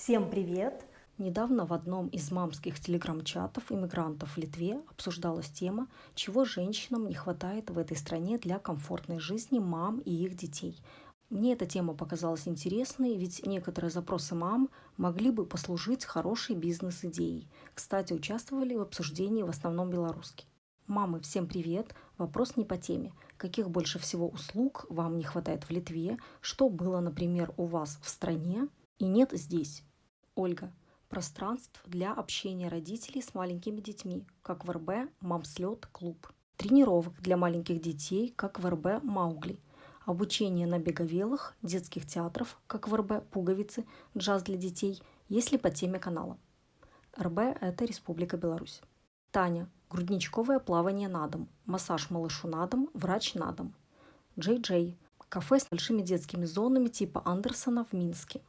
Всем привет! Недавно в одном из мамских телеграм-чатов иммигрантов в Литве обсуждалась тема, чего женщинам не хватает в этой стране для комфортной жизни мам и их детей. Мне эта тема показалась интересной, ведь некоторые запросы мам могли бы послужить хорошей бизнес-идеей. Кстати, участвовали в обсуждении в основном белорусские. Мамы, всем привет! Вопрос не по теме. Каких больше всего услуг вам не хватает в Литве? Что было, например, у вас в стране и нет здесь? Ольга. Пространств для общения родителей с маленькими детьми, как в РБ «Мамслет клуб». Тренировок для маленьких детей, как в РБ «Маугли». Обучение на беговелах, детских театров, как в РБ «Пуговицы», джаз для детей, если по теме канала. РБ – это Республика Беларусь. Таня. Грудничковое плавание на дом, массаж малышу на дом, врач на дом. Джей Джей. Кафе с большими детскими зонами типа Андерсона в Минске.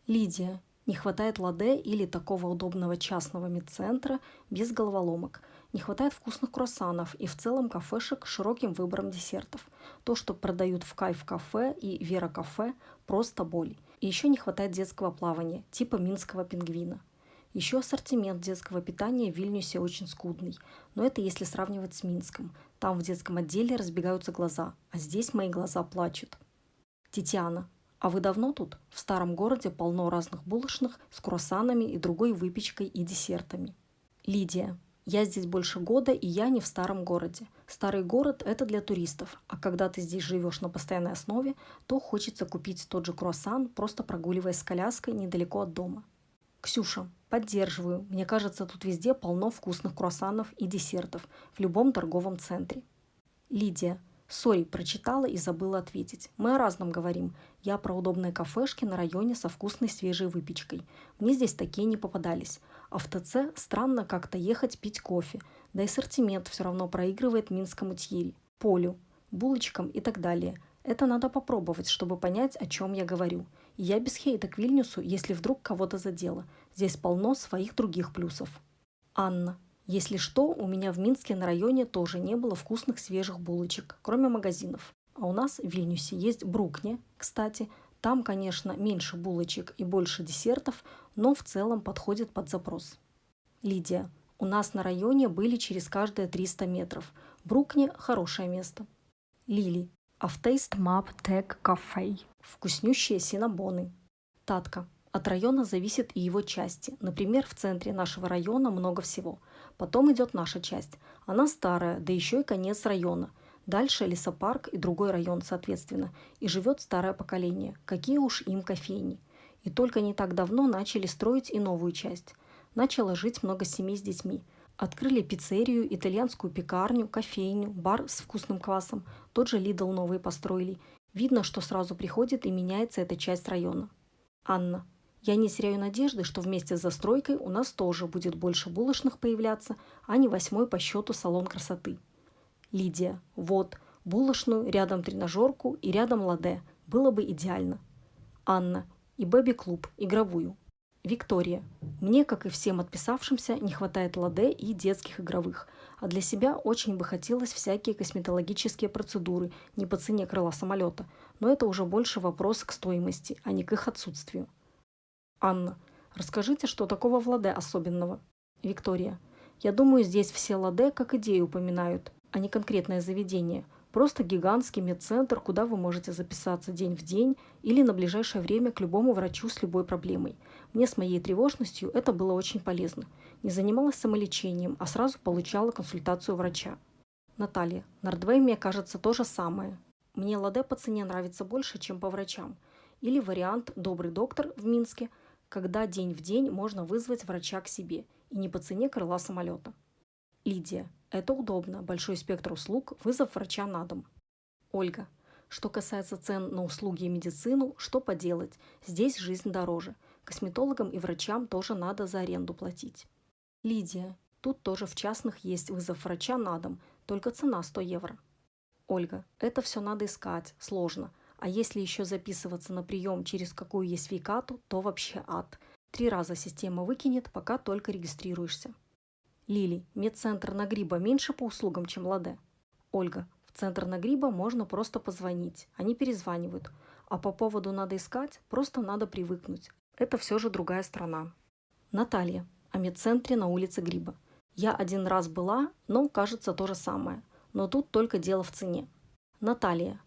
Лидия. Не хватает ладе или такого удобного частного медцентра без головоломок. Не хватает вкусных круассанов и в целом кафешек с широким выбором десертов. То, что продают в Кайф кафе и Вера кафе, просто боль. И еще не хватает детского плавания, типа минского пингвина. Еще ассортимент детского питания в Вильнюсе очень скудный. Но это если сравнивать с Минском. Там в детском отделе разбегаются глаза, а здесь мои глаза плачут. Тетяна. А вы давно тут? В старом городе полно разных булочных с круассанами и другой выпечкой и десертами. Лидия. Я здесь больше года, и я не в старом городе. Старый город – это для туристов, а когда ты здесь живешь на постоянной основе, то хочется купить тот же круассан, просто прогуливаясь с коляской недалеко от дома. Ксюша. Поддерживаю. Мне кажется, тут везде полно вкусных круассанов и десертов в любом торговом центре. Лидия. Сори, прочитала и забыла ответить. Мы о разном говорим. Я про удобные кафешки на районе со вкусной свежей выпечкой. Мне здесь такие не попадались. А в ТЦ странно как-то ехать пить кофе. Да и ассортимент все равно проигрывает минскому тьери, полю, булочкам и так далее. Это надо попробовать, чтобы понять, о чем я говорю. И я без хейта к Вильнюсу, если вдруг кого-то задело. Здесь полно своих других плюсов. Анна. Если что, у меня в Минске на районе тоже не было вкусных свежих булочек, кроме магазинов. А у нас в Вильнюсе есть Брукне, кстати. Там, конечно, меньше булочек и больше десертов, но в целом подходит под запрос. Лидия. У нас на районе были через каждые 300 метров. Брукне – хорошее место. Лили. А в Taste Map Tech Cafe. Вкуснющие синнабоны. Татка. От района зависит и его части. Например, в центре нашего района много всего. Потом идет наша часть. Она старая, да еще и конец района. Дальше лесопарк и другой район, соответственно. И живет старое поколение. Какие уж им кофейни. И только не так давно начали строить и новую часть. Начало жить много семей с детьми. Открыли пиццерию, итальянскую пекарню, кофейню, бар с вкусным квасом. Тот же Lidl новый построили. Видно, что сразу приходит и меняется эта часть района. Анна. Я не теряю надежды, что вместе с застройкой у нас тоже будет больше булочных появляться, а не 8-й по счету салон красоты. Лидия. Вот, булочную, рядом тренажерку и рядом ладе. Было бы идеально. Анна. И бэби-клуб, игровую. Виктория. Мне, как и всем отписавшимся, не хватает ладе и детских игровых. А для себя очень бы хотелось всякие косметологические процедуры, не по цене крыла самолета. Но это уже больше вопрос к стоимости, а не к их отсутствию. Анна. Расскажите, что такого в ладе особенного? Виктория. Я думаю, здесь все ладе как идею упоминают, а не конкретное заведение. Просто гигантский медцентр, куда вы можете записаться день в день или на ближайшее время к любому врачу с любой проблемой. Мне с моей тревожностью это было очень полезно. Не занималась самолечением, а сразу получала консультацию врача. Наталья. На РДВ, мне кажется, то же самое. Мне ладе по цене нравится больше, чем по врачам. Или вариант «Добрый доктор» в Минске, когда день в день можно вызвать врача к себе и не по цене крыла самолета. Лидия. Это удобно, большой спектр услуг, вызов врача на дом. Ольга. Что касается цен на услуги и медицину, что поделать, здесь жизнь дороже. Косметологам и врачам тоже надо за аренду платить. Лидия. Тут тоже в частных есть вызов врача на дом, только цена 100 евро. Ольга. Это все надо искать, сложно. А если еще записываться на прием через какую есть вейкату, то вообще ад. 3 раза система выкинет, пока только регистрируешься. Лили. Медцентр на Гриба меньше по услугам, чем ладе. Ольга. В центр на Гриба можно просто позвонить. Они перезванивают. А по поводу надо искать, просто надо привыкнуть. Это все же другая страна. Наталья. О медцентре на улице Гриба. Я один раз была, но кажется то же самое. Но тут только дело в цене. Наталья.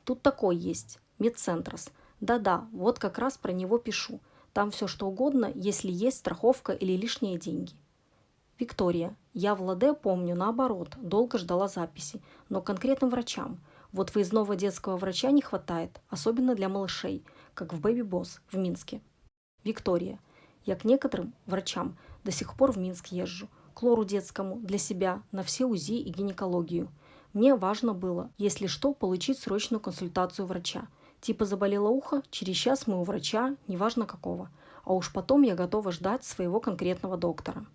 Тут такой есть. Медцентрос. Да-да, вот как раз про него пишу. Там все что угодно, если есть страховка или лишние деньги. Виктория. Я в Ладе помню наоборот, долго ждала записи, но к конкретным врачам. Вот выездного детского врача не хватает, особенно для малышей, как в Baby Boss в Минске. Виктория. Я к некоторым врачам до сих пор в Минск езжу. К лору детскому, для себя, на все УЗИ и гинекологию. Мне важно было, если что, получить срочную консультацию врача. Типа заболело ухо, через час мы у врача, неважно какого. А уж потом я готова ждать своего конкретного доктора.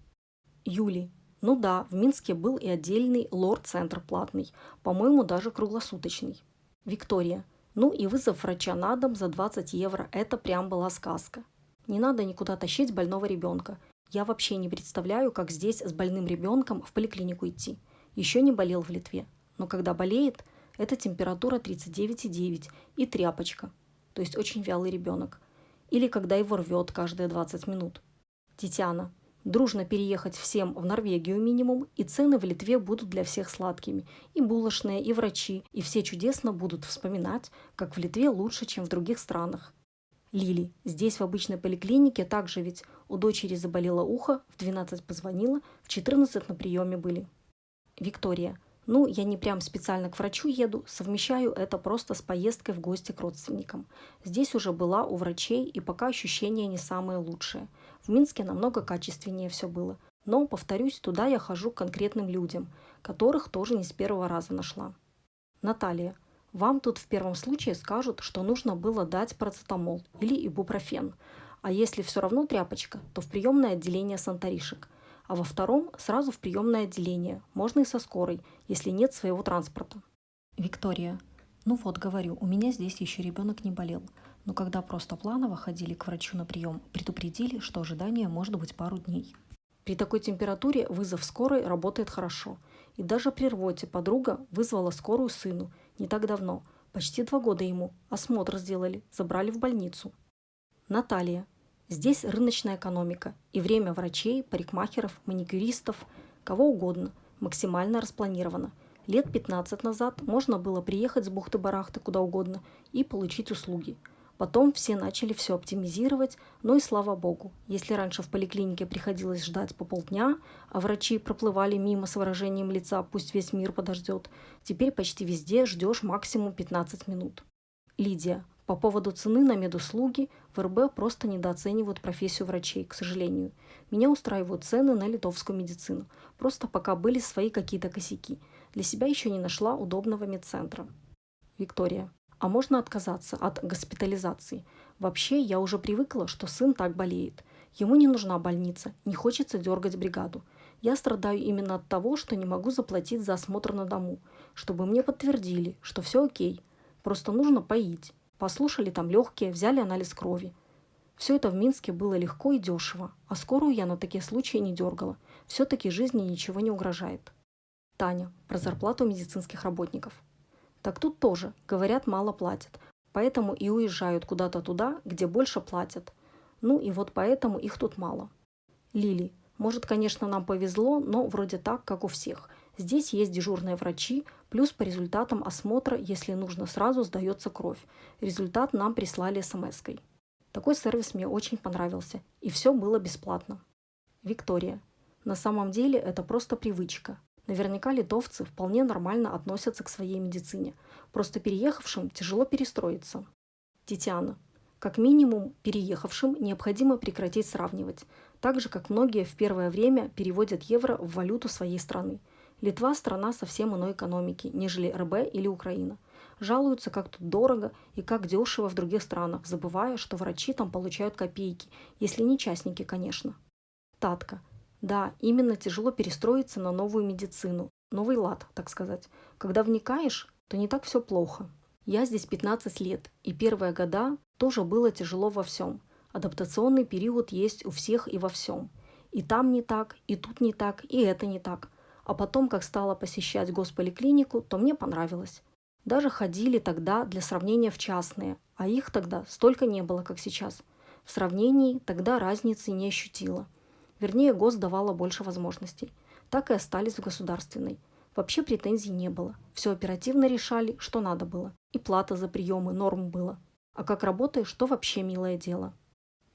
Юлий. Ну да, в Минске был и отдельный лор-центр платный, по-моему, даже круглосуточный. Виктория. Ну и вызов врача на дом за 20 евро – это прям была сказка. Не надо никуда тащить больного ребенка. Я вообще не представляю, как здесь с больным ребенком в поликлинику идти. Еще не болел в Литве. Но когда болеет, это температура 39,9 и тряпочка. То есть очень вялый ребенок. Или когда его рвет каждые 20 минут. Тетяна. Дружно переехать всем в Норвегию минимум, и цены в Литве будут для всех сладкими. И булочные, и врачи, и все чудесно будут вспоминать, как в Литве лучше, чем в других странах. Лили. Здесь в обычной поликлинике также ведь у дочери заболело ухо, в 12 позвонила, в 14 на приеме были. Виктория. Ну, я не прям специально к врачу еду, совмещаю это просто с поездкой в гости к родственникам. Здесь уже была у врачей, и пока ощущения не самые лучшие. В Минске намного качественнее все было. Но, повторюсь, туда я хожу к конкретным людям, которых тоже не с первого раза нашла. Наталья. Вам тут в первом случае скажут, что нужно было дать парацетамол или ибупрофен. А если все равно тряпочка, то в приемное отделение санторишек. А во втором сразу в приемное отделение, можно и со скорой, если нет своего транспорта. Виктория. Ну вот, говорю, у меня здесь еще ребенок не болел. Но когда просто планово ходили к врачу на прием, предупредили, что ожидание может быть пару дней. При такой температуре вызов скорой работает хорошо. И даже при рвоте подруга вызвала скорую сыну не так давно, почти 2 года ему, осмотр сделали, забрали в больницу. Наталья. Здесь рыночная экономика, и время врачей, парикмахеров, маникюристов, кого угодно, максимально распланировано. Лет 15 назад можно было приехать с бухты-барахты куда угодно и получить услуги. Потом все начали все оптимизировать, но и слава богу. Если раньше в поликлинике приходилось ждать по полдня, а врачи проплывали мимо с выражением лица «пусть весь мир подождет», теперь почти везде ждешь максимум 15 минут. Лидия. По поводу цены на медуслуги в РБ просто недооценивают профессию врачей, к сожалению. Меня устраивают цены на литовскую медицину. Просто пока были свои какие-то косяки. Для себя еще не нашла удобного медцентра. Виктория. А можно отказаться от госпитализации? Вообще, я уже привыкла, что сын так болеет. Ему не нужна больница, не хочется дергать бригаду. Я страдаю именно от того, что не могу заплатить за осмотр на дому, чтобы мне подтвердили, что все окей. Просто нужно поить. Послушали там легкие, взяли анализ крови. Все это в Минске было легко и дешево, а скорую я на такие случаи не дергала. Все-таки жизни ничего не угрожает. Таня. Про зарплату медицинских работников. Так тут тоже, говорят, мало платят. Поэтому и уезжают куда-то туда, где больше платят. Ну и вот поэтому их тут мало. Лили. Может, конечно, нам повезло, но вроде так, как у всех. Здесь есть дежурные врачи, плюс по результатам осмотра, если нужно, сразу сдается кровь. Результат нам прислали смс-кой. Такой сервис мне очень понравился, и все было бесплатно. Виктория. На самом деле это просто привычка. Наверняка литовцы вполне нормально относятся к своей медицине. Просто переехавшим тяжело перестроиться. Тетяна. Как минимум, переехавшим необходимо прекратить сравнивать, так же, как многие в первое время переводят евро в валюту своей страны. Литва – страна совсем иной экономики, нежели РБ или Украина. Жалуются, как тут дорого и как дешево в других странах, забывая, что врачи там получают копейки, если не частники, конечно. Татка. Да, именно тяжело перестроиться на новую медицину, новый лад, так сказать. Когда вникаешь, то не так все плохо. Я здесь 15 лет, и первые года тоже было тяжело во всем. Адаптационный период есть у всех и во всем. И там не так, и тут не так, и это не так. А потом, как стала посещать госполиклинику, то мне понравилось. Даже ходили тогда для сравнения в частные, а их тогда столько не было, как сейчас. В сравнении тогда разницы не ощутила. Вернее, гос давала больше возможностей. Так и остались в государственной. Вообще претензий не было. Все оперативно решали, что надо было. И плата за приемы норм было. А как работаешь, то вообще милое дело.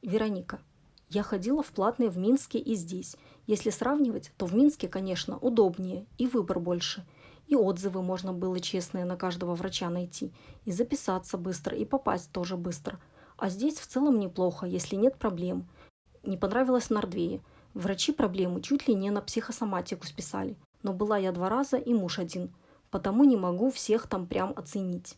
Вероника. Я ходила в платные в Минске и здесь. Если сравнивать, то в Минске, конечно, удобнее и выбор больше. И отзывы можно было честные на каждого врача найти. И записаться быстро, и попасть тоже быстро. А здесь в целом неплохо, если нет проблем. Не понравилось в Норвегии. Врачи проблемы чуть ли не на психосоматику списали. Но была я 2 раза и муж один. Потому не могу всех там прям оценить.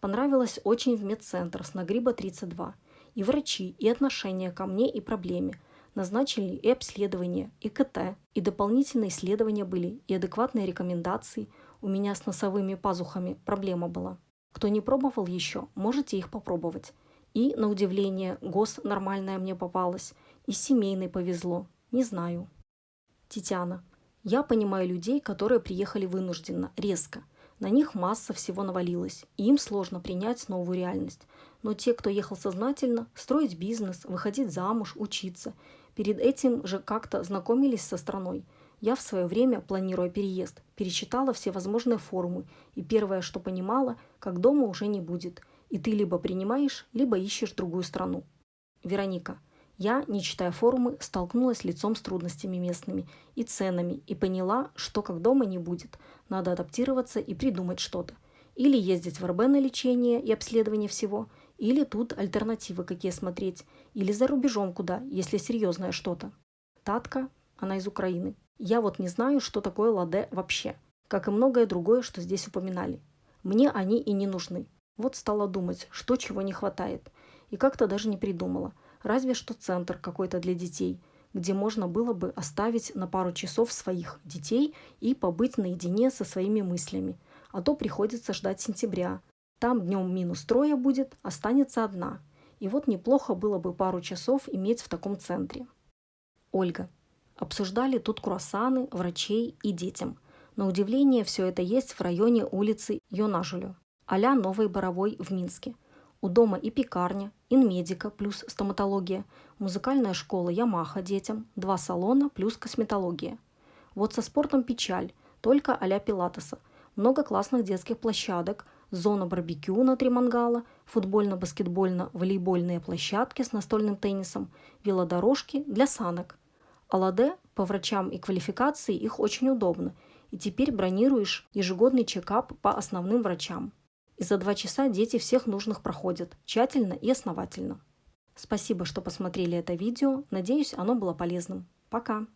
Понравилось очень в медцентр с Нагриба 32. И врачи, и отношение ко мне и проблеме. Назначили и обследование, и КТ, и дополнительные исследования были, и адекватные рекомендации. У меня с носовыми пазухами проблема была. Кто не пробовал еще, можете их попробовать. И, на удивление, гос нормальная мне попалась. И семейной повезло. Не знаю. Тетяна. Я понимаю людей, которые приехали вынужденно, резко. На них масса всего навалилась, и им сложно принять новую реальность. Но те, кто ехал сознательно, строить бизнес, выходить замуж, учиться, перед этим же как-то знакомились со страной. Я в свое время, планируя переезд, перечитала все возможные форумы, и первое, что понимала, как дома уже не будет, и ты либо принимаешь, либо ищешь другую страну. Вероника. Я, не читая форумы, столкнулась лицом с трудностями местными и ценами и поняла, что как дома не будет. Надо адаптироваться и придумать что-то. Или ездить в РБ на лечение и обследование всего, или тут альтернативы какие смотреть, или за рубежом куда, если серьезное что-то. Татка, она из Украины. Я вот не знаю, что такое ладе вообще, как и многое другое, что здесь упоминали. Мне они и не нужны. Вот стала думать, что чего не хватает. И как-то даже не придумала. Разве что центр какой-то для детей, где можно было бы оставить на пару часов своих детей и побыть наедине со своими мыслями. А то приходится ждать сентября. Там днем -3 будет, останется одна. И вот неплохо было бы пару часов иметь в таком центре. Ольга. Обсуждали тут круассаны, врачей и детям. На удивление, все это есть в районе улицы Йонажулю, а-ля Новой Боровой в Минске. У дома и пекарня, инмедика плюс стоматология, музыкальная школа Ямаха детям, 2 салона плюс косметология. Вот со спортом печаль, только а-ля пилатеса. Много классных детских площадок, зона барбекю на 3 мангала, футбольно-баскетбольно-волейбольные площадки с настольным теннисом, велодорожки для санок. А ладе по врачам и квалификации их очень удобно, и теперь бронируешь ежегодный чекап по основным врачам. И за 2 часа дети всех нужных проходят, тщательно и основательно. Спасибо, что посмотрели это видео, надеюсь, оно было полезным. Пока!